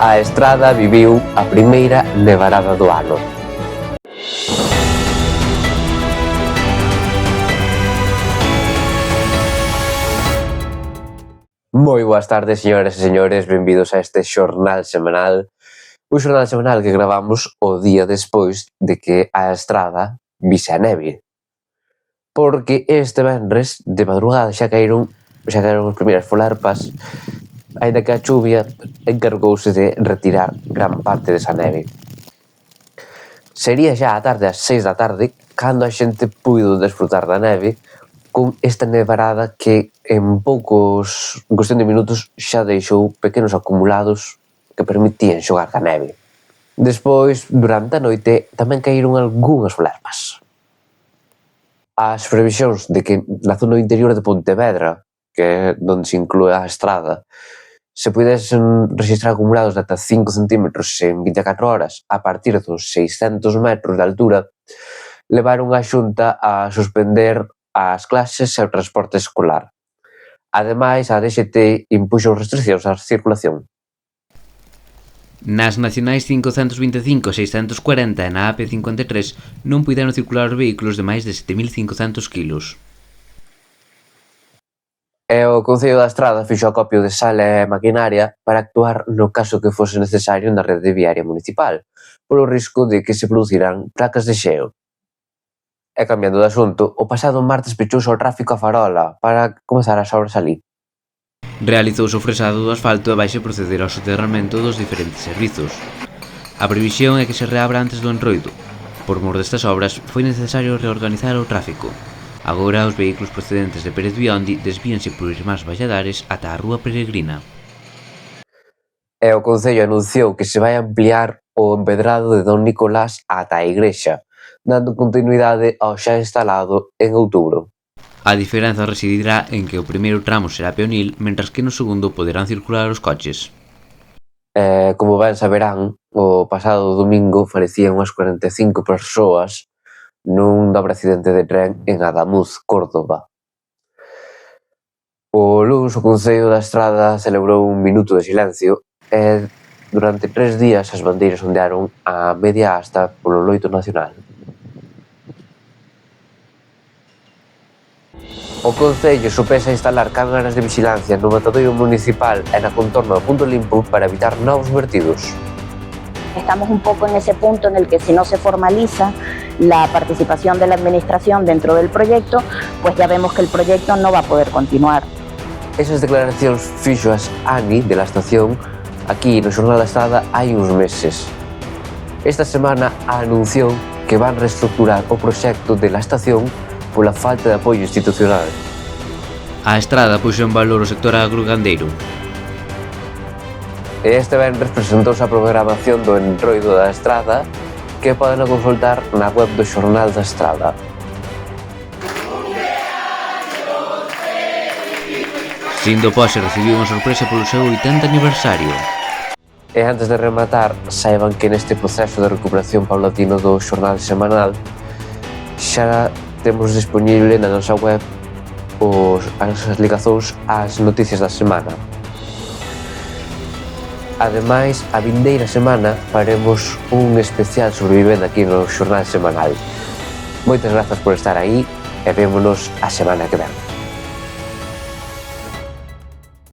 A Estrada viviu a primeira nevarada do ano. Moi boas tardes, señoras e señores, benvidos a este xornal semanal. Un xornal semanal que gravamos o día despois de que a Estrada vise a neve. Porque este venres, de madrugada, xa caeron as primeiras folarpas, aínda que a chuvia encargouse de retirar gran parte desa neve. Sería xa a tarde, ás 6 da tarde, cando a xente puido desfrutar da neve con esta nevarada que en cuestión de minutos xa deixou pequenos acumulados que permitían xogar ca neve. Despois, durante a noite, tamén caíron algunhas folarpas. As previsións de que na zona interior de Pontevedra, que é onde se inclúe a Estrada, se pudesen registrar acumulados de ata 5 centímetros en 24 horas a partir dos 600 metros de altura, levaron a Xunta a suspender as clases e o transporte escolar. Ademais, a DXT impuxo restriccións á circulación. Nas nacionais 525 e 640 e na AP53 non puideron circular os vehículos de máis de 7.500 kilos. E o Concello da Estrada fixo acopio de sal e maquinaria para actuar no caso que fose necesario na rede viaria municipal, polo risco de que se producirán placas de xeo. E cambiando de asunto, o pasado martes pechouse o tráfico a Farola para comezar as obras alí. Realizouse o fresado do asfalto e vaise proceder ao soterramento dos diferentes servizos. A previsión é que se reabra antes do Entroido. Por mor destas obras, foi necesario reorganizar o tráfico. Agora, os vehículos procedentes de Pérez Biondi desvíanse por Irmás Valladares ata a Rúa Peregrina. E o Concello anunciou que se vai ampliar o empedrado de Don Nicolás ata a igrexa, dando continuidade ao xa instalado en outubro. A diferenza residirá en que o primeiro tramo será peonil, mentras que no segundo poderán circular os coches. Como ben saberán, o pasado domingo falecían unhas 45 persoas nun dobre accidente de tren en Adamuz, Córdoba. O luns, o Concello da Estrada celebrou un minuto de silencio e durante 3 días as bandeiras ondearon a media asta polo loito nacional. O Concello sopesa instalar cámaras de vixilancia no matadoiro municipal e na contorna do Punto Limpo para evitar novos vertidos. Estamos un poco en ese punto en el que si no se formaliza la participación de la administración dentro del proyecto, pues ya vemos que el proyecto no va a poder continuar. Esas declaracións fixoas Ani de la estación aquí no Xornal da Estrada hai uns meses. Esta semana anunciou que van reestructurar o proxecto de la estación pola falta de apoio institucional. A Estrada puxo en valor o sector agrogandeiro. E este venres presentouse a programación do Entroido da Estrada que poden consultar na web do Xornal da Estrada. Sindo Pose recibiu unha sorpresa polo seu 80 aniversario. E antes de rematar, saiban que neste proceso de recuperación paulatino do xornal semanal xa temos disponible na nosa web as ligazóns ás noticias da semana. Ademais, a vindeira semana faremos un especial sobre vivenda aquí no xornal semanal. Moitas grazas por estar aí e vémonos a semana que ven.